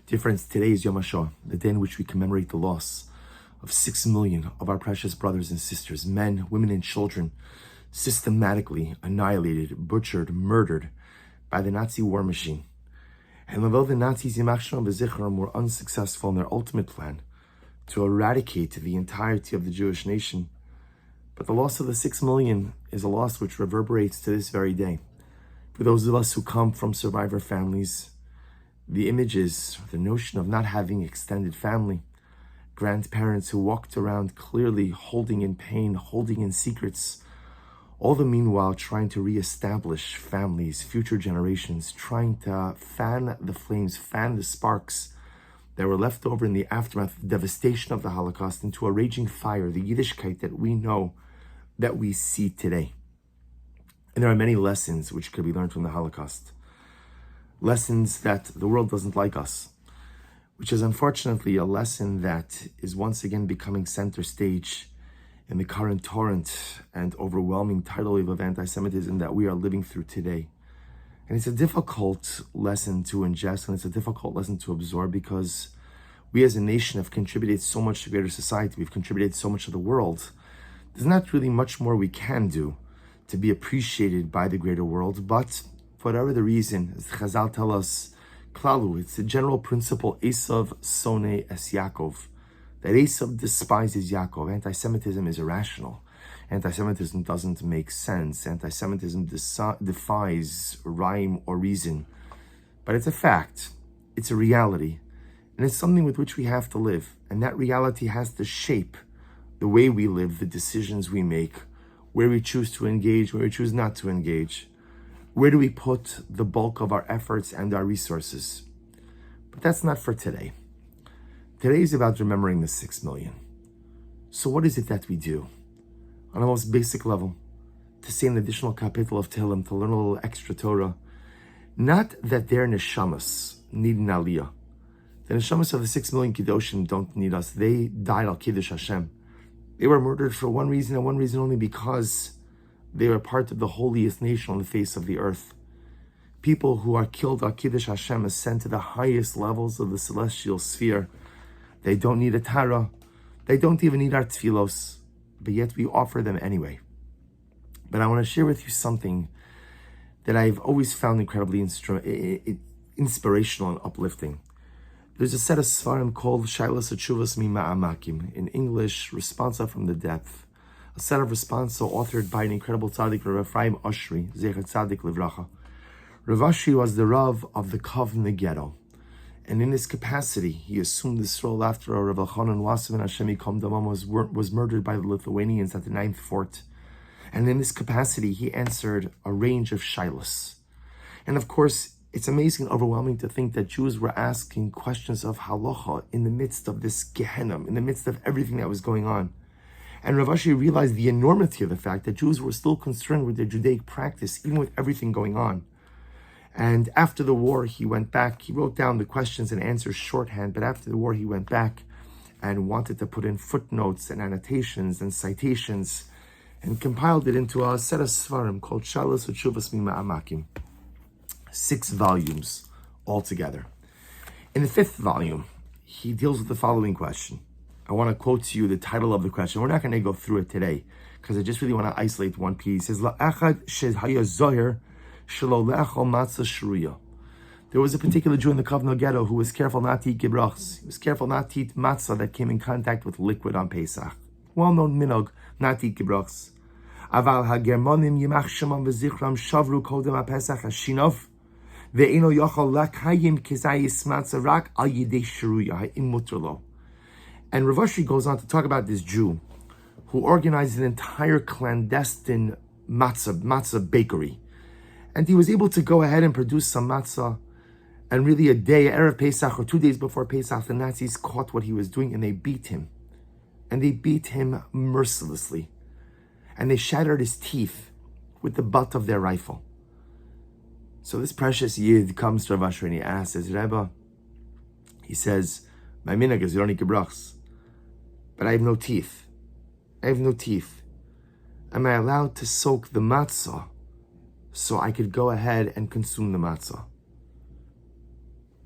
Dear friends, today is HaShoah, the day in which we commemorate the loss of 6 million of our precious brothers and sisters, men, women, and children, systematically annihilated, butchered, murdered by the Nazi war machine. And although the Nazis were unsuccessful in their ultimate plan to eradicate the entirety of the Jewish nation, but the loss of the 6 million is a loss which reverberates to this very day. For those of us who come from survivor families, the images, the notion of not having extended family, grandparents who walked around clearly holding in pain, holding in secrets, all the meanwhile trying to reestablish families, future generations, trying to fan the flames, fan the sparks that were left over in the aftermath of the devastation of the Holocaust into a raging fire, the Yiddishkeit that we know, that we see today. And there are many lessons which could be learned from the Holocaust. Lessons that the world doesn't like us, which is unfortunately a lesson that is once again becoming center stage in the current torrent and overwhelming tidal wave of anti-Semitism that we are living through today. And it's a difficult lesson to ingest, and it's a difficult lesson to absorb, because we as a nation have contributed so much to greater society. We've contributed so much to the world. There's not really much more we can do to be appreciated by the greater world, but for whatever the reason, as Chazal tell us, Klalu, it's the general principle, Esav Sone Es Yaakov, that Esav despises Yaakov. Anti-Semitism is irrational. Anti-Semitism doesn't make sense. Anti-Semitism defies rhyme or reason. But it's a fact. It's a reality. And it's something with which we have to live. And that reality has to shape the way we live, the decisions we make, where we choose to engage, where we choose not to engage. Where do we put the bulk of our efforts and our resources? But that's not for today. Today is about remembering the 6 million. So what is it that we do? On a most basic level, to say an additional kapitel of Tehillim, to learn a little extra Torah. Not that their neshamas need an aliyah. The neshamas of the 6 million Kedoshim don't need us. They died al Kiddush Hashem. They were murdered for one reason, and one reason only, because they were part of the holiest nation on the face of the earth. People who are killed al Kiddush Hashem, ascend to the highest levels of the celestial sphere. They don't need a Tara. They don't even need our tefillos, but yet we offer them anyway. But I want to share with you something that I've always found incredibly inspirational and uplifting. There's a set of svarim called Shailas Atshuvas Mima'amakim, in English, Responsa from the Depth. A set of responsa authored by an incredible tzaddik, Rav Ephraim Oshri, Zecher Tzaddik Livracha. Rav Oshri was the Rav of the Kovna ghetto, and in his capacity, he assumed this role after Rav Elchanan Wasserman Hashem Yikom Damam was murdered by the Lithuanians at the 9th Fort. And in this capacity, he answered a range of shailas. And of course, it's amazing and overwhelming to think that Jews were asking questions of halacha in the midst of this Gehenna, in the midst of everything that was going on. And Rav Ashi realized the enormity of the fact that Jews were still concerned with their Judaic practice, even with everything going on. And after the war, he went back. He wrote down the questions and answers shorthand, but after the war, he went back and wanted to put in footnotes and annotations and citations, and compiled it into a set of svarim called Shalos Utshuvas Mima'amakim. 6 volumes altogether. In the 5th volume, he deals with the following question. I want to quote to you the title of the question. We're not going to go through it today, because I just really want to isolate one piece. It says, La'achad shehaya zohir shelo le'achol matzah shruya. There was a particular Jew in the Kovno ghetto who was careful not to eat gibrachs. He was careful not to eat matzah that came in contact with liquid on Pesach. Well-known minog, not to eat gibrachs. Aval hagermonim yimach shemam v'zichram shavru kodem ha-Pesach hashinov ve'eno yochol lakayim kizayis matzah rak al yidei shruya ha'im mutrlo. And Rav Oshri goes on to talk about this Jew who organized an entire clandestine matzah bakery. And he was able to go ahead and produce some matzah. And really a day, Erev Pesach, or 2 days before Pesach, the Nazis caught what he was doing and they beat him. And they beat him mercilessly. And they shattered his teeth with the butt of their rifle. So this precious Yid comes to Rav Oshri and he asks, Rebbe, he says, my minhag is you don't eat gebrachs. But I have no teeth. Am I allowed to soak the matzah so I could go ahead and consume the matzah?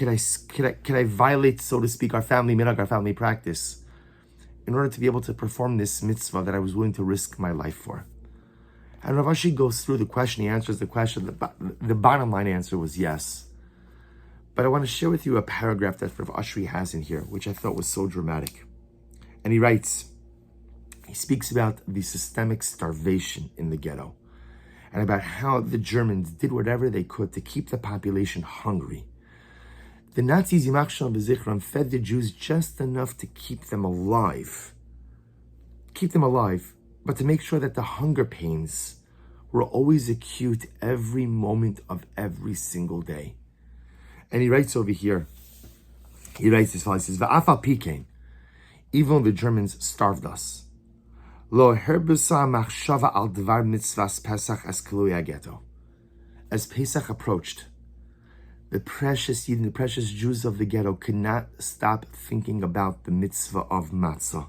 can I violate, so to speak, our family minhag, our family practice, in order to be able to perform this mitzvah that I was willing to risk my life for? And Rav Ashi goes through the question, he answers the question. The bottom line answer was yes. But I want to share with you a paragraph that Rav Ashri has in here, which I thought was so dramatic. And he writes, he speaks about the systemic starvation in the ghetto, and about how the Germans did whatever they could to keep the population hungry. The Nazis, Yimach Shalom V'Zichron, fed the Jews just enough to keep them alive. But to make sure that the hunger pains were always acute every moment of every single day. And he writes over here, he writes this, he says, V'afal pikein, even though the Germans starved us, lo herbusa machshava al dvar mitzvahs Pesach as kilui ghetto. As Pesach approached, the precious Yidden, the precious Jews of the ghetto could not stop thinking about the mitzvah of matzah.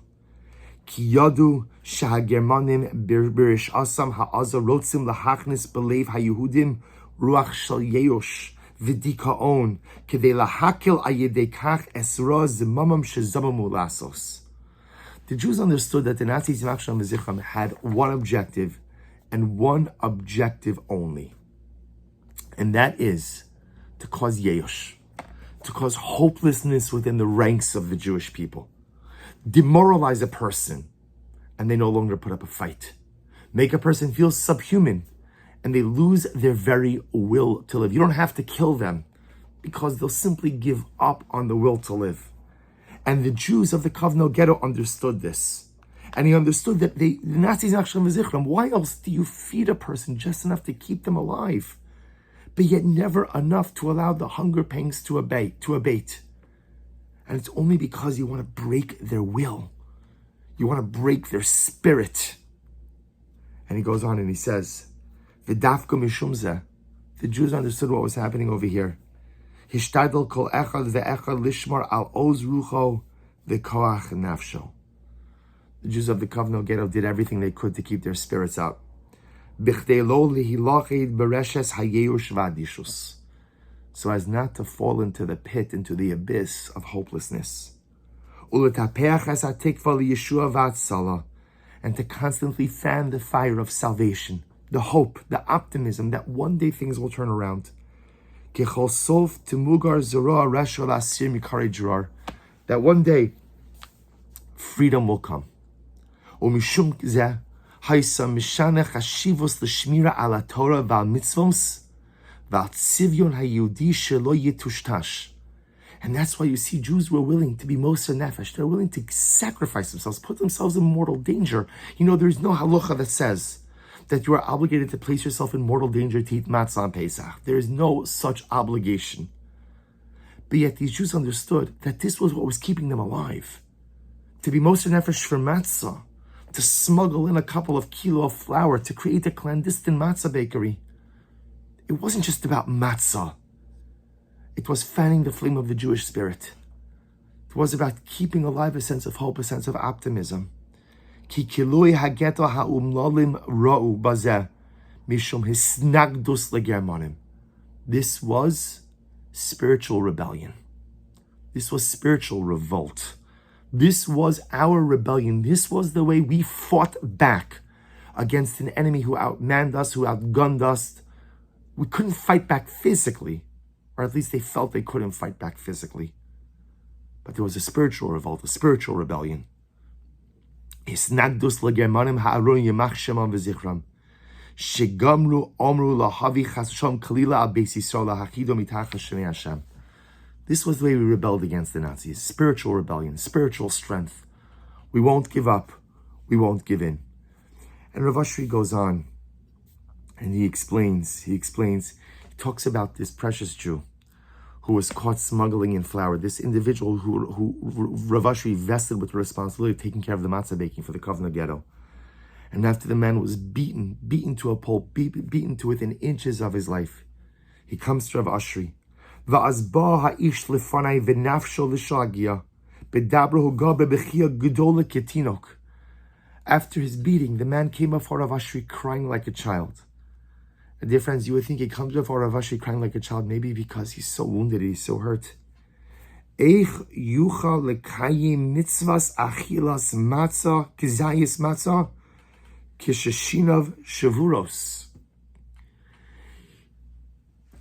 Ki yadu shahagermanim birish asam ha'aza rotzim lahachnis belev haYehudim ruach shel yeyosh v'dikaon kedei lahakil ayedei kach esra zimamam shezamamu lasos. The Jews understood that the Nazis had one objective, and one objective only, and that is to cause yeyosh, to cause hopelessness within the ranks of the Jewish people, demoralize a person, and they no longer put up a fight, make a person feel subhuman, and they lose their very will to live. You don't have to kill them, because they'll simply give up on the will to live. And the Jews of the Kovno ghetto understood this. And he understood that the Nazis actually v'zichram, why else do you feed a person just enough to keep them alive, but yet never enough to allow the hunger pangs to abate? And it's only because you want to break their will. You want to break their spirit. And he goes on and he says, V'dafka mishum zeh, the Jews understood what was happening over here. Hishtadel kol echad ve'echad lishmar al oz rucho v'koach nafsho. The Jews of the Kovno ghetto did everything they could to keep their spirits up. B'chdei lo lihilachid bereshes hayeush v'adishus, so as not to fall into the pit, into the abyss of hopelessness. Uletapeach es hatikva liyeshua v'atzala, and to constantly fan the fire of salvation, the hope, the optimism that one day things will turn around. That one day freedom will come. And that's why you see Jews were willing to be moser nefesh. They're willing to sacrifice themselves, put themselves in mortal danger. You know, there's no halacha that says that you are obligated to place yourself in mortal danger to eat matzah on Pesach. There is no such obligation. But yet these Jews understood that this was what was keeping them alive. To be moser nefesh for matzah, to smuggle in a couple of kilo of flour, to create a clandestine matzah bakery. It wasn't just about matzah. It was fanning the flame of the Jewish spirit. It was about keeping alive a sense of hope, a sense of optimism. Ki kilui hageto ha'umlolim ra'u bazeh mishum hisnagdus legermanim. This was spiritual rebellion. This was spiritual revolt. This was our rebellion. This was the way we fought back against an enemy who outmanned us, who outgunned us. We couldn't fight back physically, or at least they felt they couldn't fight back physically. But there was a spiritual revolt, a spiritual rebellion. Hisnagdus legermanim ha'arun yemach shemam v'zichram shegamru omru lahavi chasham kalila al beis Yisrael lahachido mitach shemei Hashem. This was the way we rebelled against the Nazis. Spiritual rebellion, spiritual strength. We won't give up. We won't give in. And Rav Ashri goes on and he talks about this precious Jew who was caught smuggling in flour, this individual who Rav Ashri vested with the responsibility of taking care of the matzah baking for the Kovno ghetto. And after the man was beaten to a pulp, beaten to within inches of his life, he comes to Rav Ashri. After his beating, the man came before Rav Ashri crying like a child. And dear friends, you would think he comes before Rav Ashri crying like a child, maybe because he's so wounded, he's so hurt. Eich yuchal lekayim mitzvas achilas matzah kizayis matzah kishashinav shavuros.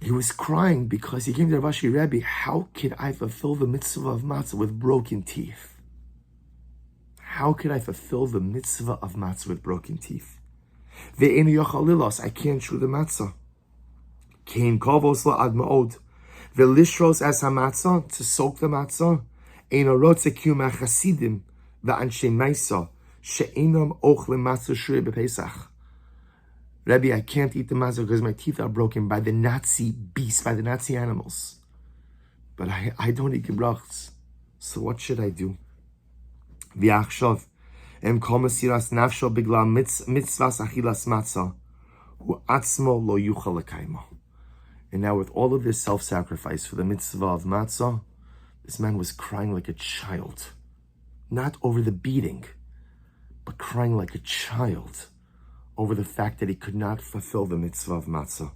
He was crying because he came to Rav Ashi, Rebbe, how could I fulfill the mitzvah of matzah with broken teeth? How could I fulfill the mitzvah of matzah with broken teeth? Ve'enu yochal lilos, I can't chew the matzah. Kein kovos la'ad ma'od. Ve'lishros as hamatzah, to soak the matzah. Eino rotze kiyum ha'chasidim ve'anshe maisa she'enam ochlem matzah shuri b'Pesach. Rebbe, I can't eat the matzah because my teeth are broken by the Nazi beasts, by the Nazi animals. But I don't eat gebrachs. So what should I do? V'achshav, em kol mesiras nafsho bigla mitzvas achilas matzah, u'atzmo lo yuchal lekaymo. And now with all of this self-sacrifice for the mitzvah of matzah, this man was crying like a child. Not over the beating, but crying like a child over the fact that he could not fulfill the mitzvah of matzah.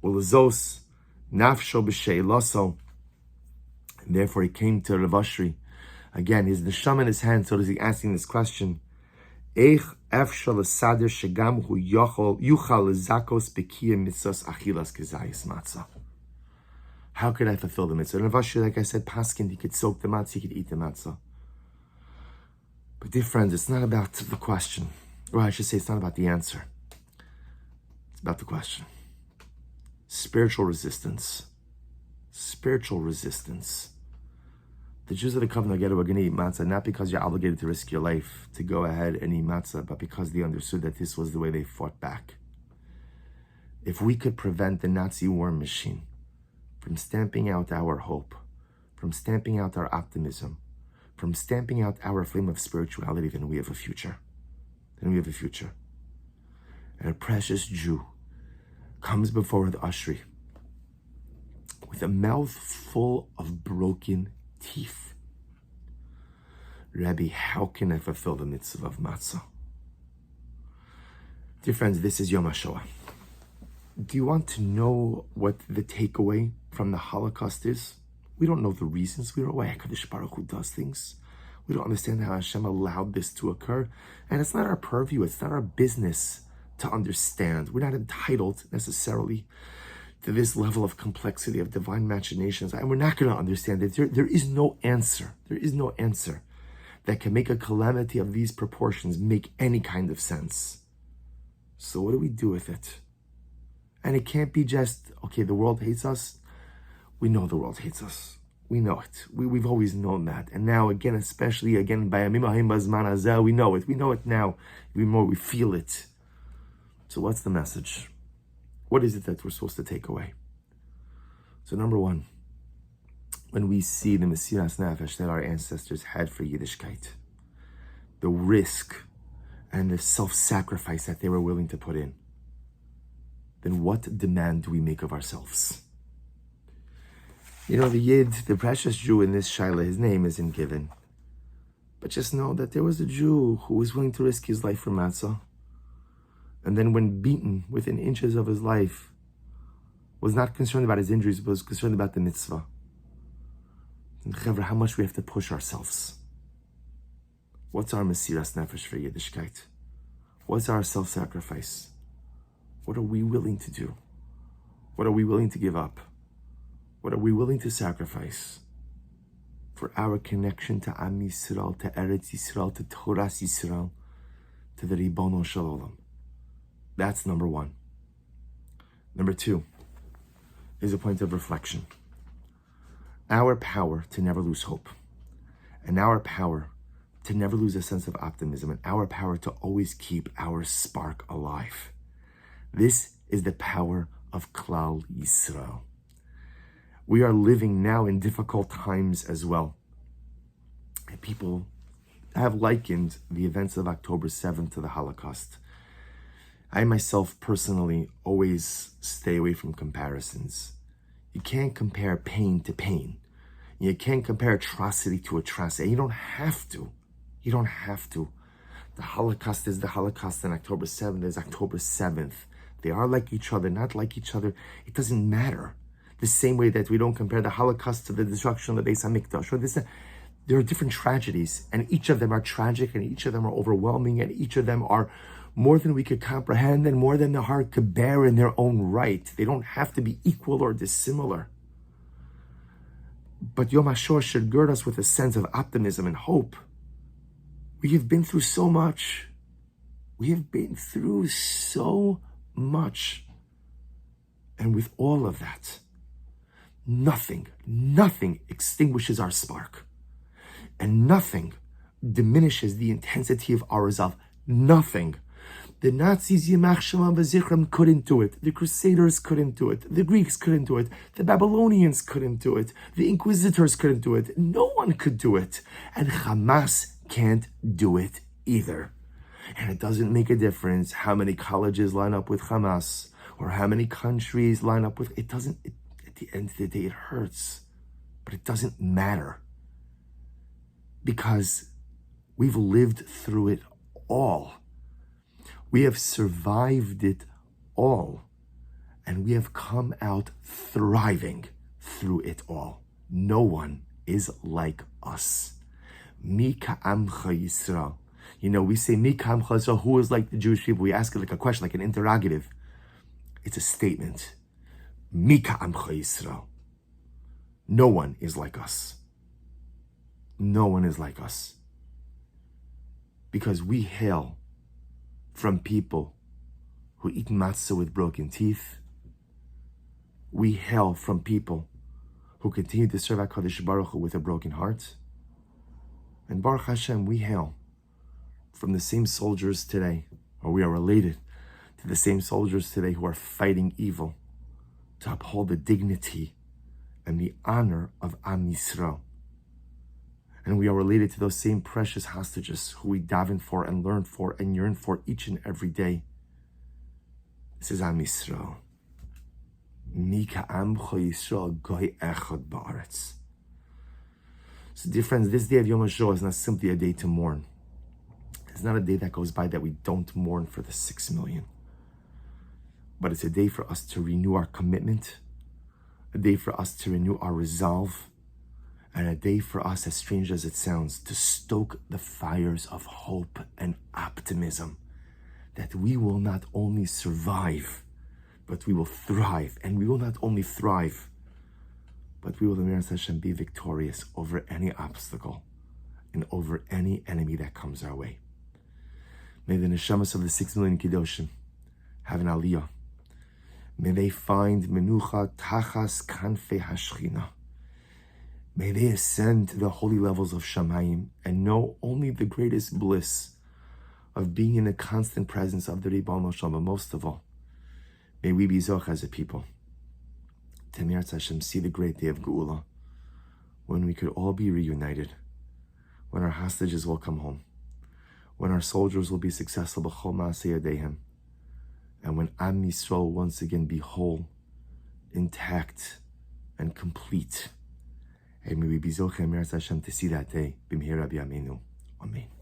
Ulazos nafsho b'sheilaso. And therefore he came to Rav Ashi. Again, his neshama in his hand, so he's asking this question. Eich efshal l'sader shegam hu yuchal l'zakos b'kiyah mitzvos achilas k'zayis matzah. How could I fulfill the mitzvah? And Rav Ashi, like I said, paskin, he could soak the matzah, he could eat the matzah. But dear friends, it's not about the question. Or I should say, it's not about the answer. It's about the question. Spiritual resistance. Spiritual resistance. The Jews of the covenant were going to eat matzah, not because you're obligated to risk your life to go ahead and eat matzah, but because they understood that this was the way they fought back. If we could prevent the Nazi war machine from stamping out our hope, from stamping out our optimism, from stamping out our flame of spirituality, then we have a future. Then we have a future. And a precious Jew comes before the Ashri with a mouth full of broken teeth. Rebbe, how can I fulfill the mitzvah of matzah? Dear friends, this is Yom HaShoah. Do you want to know what the takeaway from the Holocaust is? We don't know the reasons. We don't know why HaKadosh Baruch Hu does things. We don't understand how Hashem allowed this to occur. And it's not our purview. It's not our business to understand. We're not entitled necessarily to this level of complexity of divine machinations. And we're not going to understand it. There is no answer. There is no answer that can make a calamity of these proportions make any kind of sense. So what do we do with it? And it can't be just, okay, the world hates us. We know the world hates us. We know it. We've always known that. And now, again, especially, again, by we know it. We know it now. Even more, we feel it. So what's the message? What is it that we're supposed to take away? So number one, when we see the Mesiras Nefesh that our ancestors had for Yiddishkeit, the risk and the self-sacrifice that they were willing to put in, then what demand do we make of ourselves? You know, the Yid, the precious Jew in this Shaila, his name isn't given. But just know that there was a Jew who was willing to risk his life for matzah. And then when beaten within inches of his life, was not concerned about his injuries, but was concerned about the mitzvah. And Chevra, how much we have to push ourselves. What's our Mesiras Nefesh for Yiddishkeit? What's our self-sacrifice? What are we willing to do? What are we willing to give up? What are we willing to sacrifice for our connection to Am Yisrael, to Eretz Yisrael, to Torah Yisrael, to the Ribono Shel Olam? That's number one. Number two is a point of reflection. Our power to never lose hope, and our power to never lose a sense of optimism, and our power to always keep our spark alive. This is the power of Klal Yisrael. We are living now in difficult times as well. And people have likened the events of October 7th to the Holocaust. I myself personally always stay away from comparisons. You can't compare pain to pain. You can't compare atrocity to atrocity. You don't have to. You don't have to. The Holocaust is the Holocaust, and October 7th is October 7th. They are like each other, not like each other. It doesn't matter. The same way that we don't compare the Holocaust to the destruction of the Beis HaMikdash. Or this, there are different tragedies, and each of them are tragic, and each of them are overwhelming, and each of them are more than we could comprehend and more than the heart could bear in their own right. They don't have to be equal or dissimilar. But Yom HaShoah should gird us with a sense of optimism and hope. We have been through so much. We have been through so much. And with all of that, nothing extinguishes our spark. And nothing diminishes the intensity of our resolve. Nothing. The Nazis, Yimach Shema V'Zichram, couldn't do it. The Crusaders couldn't do it. The Greeks couldn't do it. The Babylonians couldn't do it. The Inquisitors couldn't do it. No one could do it. And Hamas can't do it either. And it doesn't make a difference how many colleges line up with Hamas or how many countries line up with... It doesn't... at the end of the day, it hurts. But it doesn't matter. Because we've lived through it all. We have survived it all, and we have come out thriving through it all. No one is like us. Mi ka'amcha Yisrael. You know, we say Mi ka'amcha Yisrael, who is like the Jewish people? We ask it like a question, like an interrogative. It's a statement. Mi ka'amcha Yisrael. No one is like us. No one is like us. Because we hail from people who eat matzah with broken teeth. We hail from people who continue to serve HaKadosh Baruch Hu with a broken heart. And Baruch Hashem, we hail from the same soldiers today, or we are related to the same soldiers today who are fighting evil to uphold the dignity and the honor of Am Yisrael. And we are related to those same precious hostages who we daven for and learn for and yearn for each and every day. This is Am Yisrael. Mi ka'amcha Yisrael goy echad ba'aretz. So dear friends, this day of Yom HaShoah is not simply a day to mourn. It's not a day that goes by that we don't mourn for the 6 million. But it's a day for us to renew our commitment, a day for us to renew our resolve, and a day for us, as strange as it sounds, to stoke the fires of hope and optimism that we will not only survive, but we will thrive. And we will not only thrive, but we will, Amir Hashem, be victorious over any obstacle and over any enemy that comes our way. May the neshamas of the 6 million Kedoshim have an aliyah. May they find menucha tachas kanfei hashchina. May they ascend to the holy levels of Shamayim and know only the greatest bliss of being in the constant presence of the Ribbon Shalom. But most of all, may we be zoch as a people to Mir Hashem, see the great day of Geula, when we could all be reunited, when our hostages will come home, when our soldiers will be successful b'chol ma'aseh yadehem, and when Am Yisrael will once again be whole, intact, and complete. And may we be zocheh Mir Hashem to see that day. B'mihira b'yameinu. Amen.